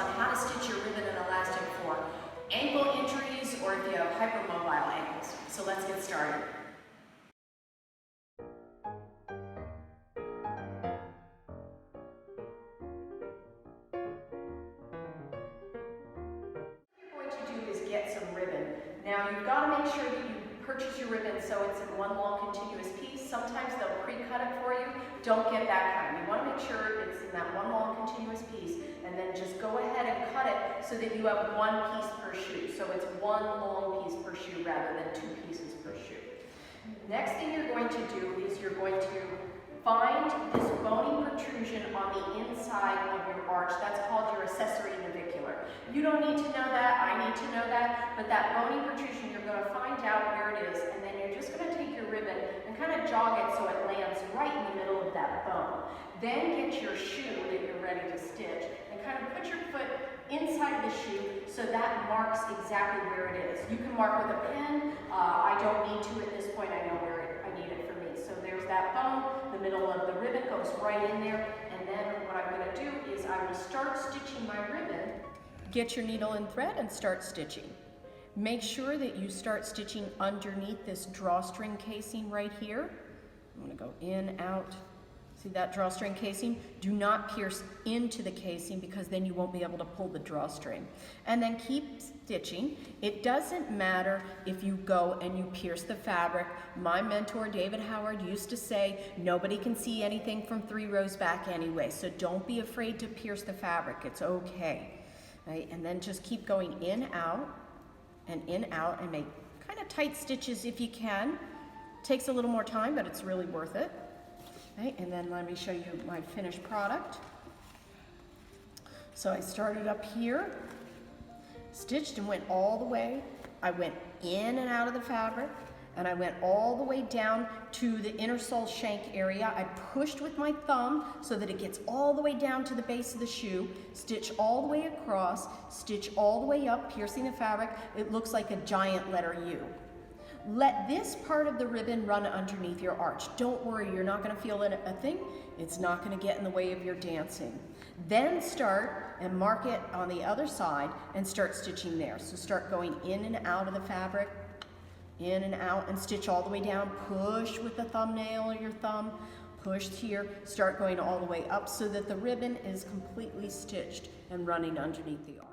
on how to stitch your ribbon and elastic for ankle injuries or if you have hypermobile ankles. So let's get started. Now you've got to make sure that you purchase your ribbon so it's in one long continuous piece. Sometimes they'll pre-cut it for you. Don't get that kind. You want to make sure it's in that one long continuous piece and then just go ahead and cut it so that you have one piece per shoe. So it's one long piece per shoe rather than two pieces per shoe. Next thing you're going to do is you're going to find this bony protrusion on the inside of your arch. That's called your accessory navicular. You don't need to know that, I need to know that, but that bony protrusion, you're going to find out where it is, and then you're just going to take your ribbon and kind of jog it so it lands right in the middle of that bone. Then get your shoe that you're ready to stitch and kind of put your foot inside of the shoe so that marks exactly where it is. You can mark with a pen. I don't need to at this point. I know where I need it for me. So there's that bone. The middle of the ribbon goes right in there. And then what I'm going to do is I will start stitching my ribbon. Get your needle and thread and start stitching. Make sure that you start stitching underneath this drawstring casing right here. I'm going to go in, out. See that drawstring casing? Do not pierce into the casing because then you won't be able to pull the drawstring. And then keep stitching. It doesn't matter if you go and you pierce the fabric. My mentor, David Howard, used to say, nobody can see anything from 3 rows back anyway, so don't be afraid to pierce the fabric. It's okay. Right? And then just keep going in, out, and make kind of tight stitches if you can. Takes a little more time, but it's really worth it. Okay, and then let me show you my finished product. So I started up here, stitched and went all the way. I went in and out of the fabric, and I went all the way down to the inner sole shank area. I pushed with my thumb so that it gets all the way down to the base of the shoe, stitch all the way across, stitch all the way up, piercing the fabric. It looks like a giant letter U. Let this part of the ribbon run underneath your arch. Don't worry, you're not going to feel a thing. It's not going to get in the way of your dancing. Then start and mark it on the other side and start stitching there. So start going in and out of the fabric, in and out, and stitch all the way down. Push with the thumbnail or your thumb. Push here. Start going all the way up so that the ribbon is completely stitched and running underneath the arch.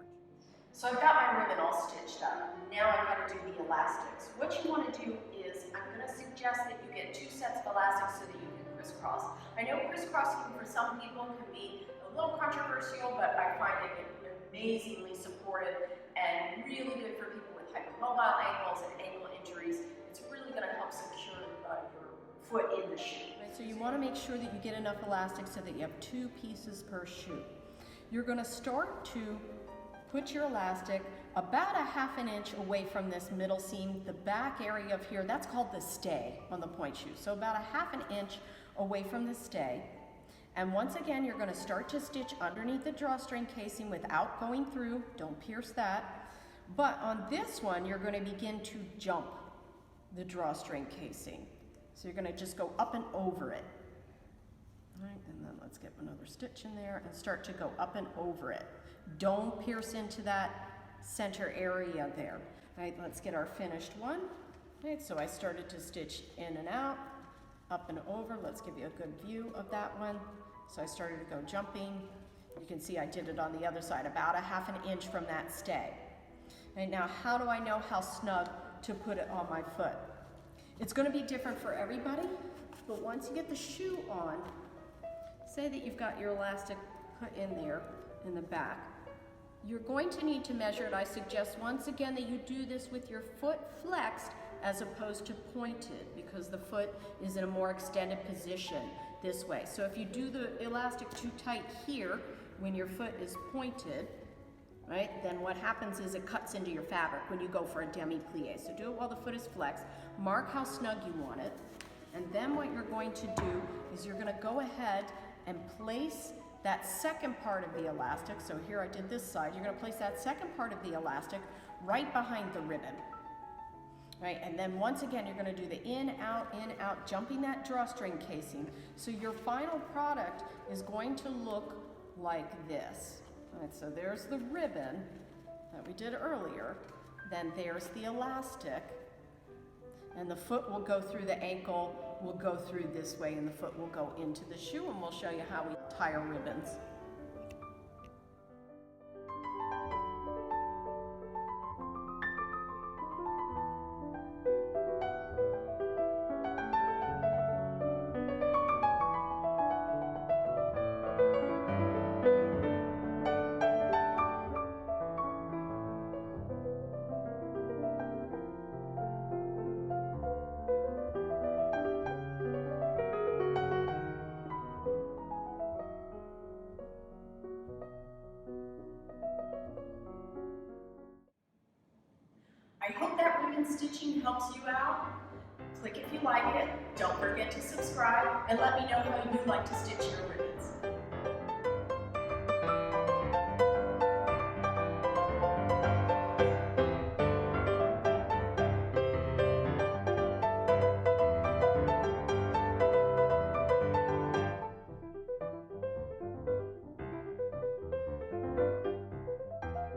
So I've got my ribbon all stitched up. Now I've got to do the elastics. What you want to do is, I'm going to suggest that you get 2 sets of elastics so that you can crisscross. I know crisscrossing for some people can be a little controversial, but I find it amazingly supportive and really good for people with hypermobile ankles and ankle injuries. It's really going to help secure your foot in the shoe. Right, so you want to make sure that you get enough elastic so that you have 2 pieces per shoe. You're going to start to put your elastic about a ½ inch away from this middle seam, the back area of here. That's called the stay on the pointe shoe. So about a ½ inch away from the stay. And once again, you're going to start to stitch underneath the drawstring casing without going through. Don't pierce that. But on this one, you're going to begin to jump the drawstring casing. So you're going to just go up and over it. All right, and then let's get another stitch in there and start to go up and over it. Don't pierce into that center area there. All right, let's get our finished one. All right, so I started to stitch in and out, up and over. Let's give you a good view of that one. So I started to go jumping. You can see I did it on the other side, about a ½ inch from that stay. All right, now how do I know how snug to put it on my foot? It's going to be different for everybody, but once you get the shoe on, say that you've got your elastic put in there in the back, you're going to need to measure it. I suggest once again that you do this with your foot flexed as opposed to pointed, because the foot is in a more extended position this way. So if you do the elastic too tight here when your foot is pointed, right, then what happens is it cuts into your fabric when you go for a demi-plie. So do it while the foot is flexed. Mark how snug you want it. And then what you're going to do is you're going to go ahead and place that second part of the elastic. So here I did this side. You're going to place that second part of the elastic right behind the ribbon. Right, and then once again, you're going to do the in, out, jumping that drawstring casing. So your final product is going to look like this. All right, so there's the ribbon that we did earlier. Then there's the elastic. And the foot will go through the ankle, will go through this way, and the foot will go into the shoe, and we'll show you how we tie our ribbons. I hope that ribbon stitching helps you out. Click if you like it. Don't forget to subscribe and let me know how you like to stitch your ribbons.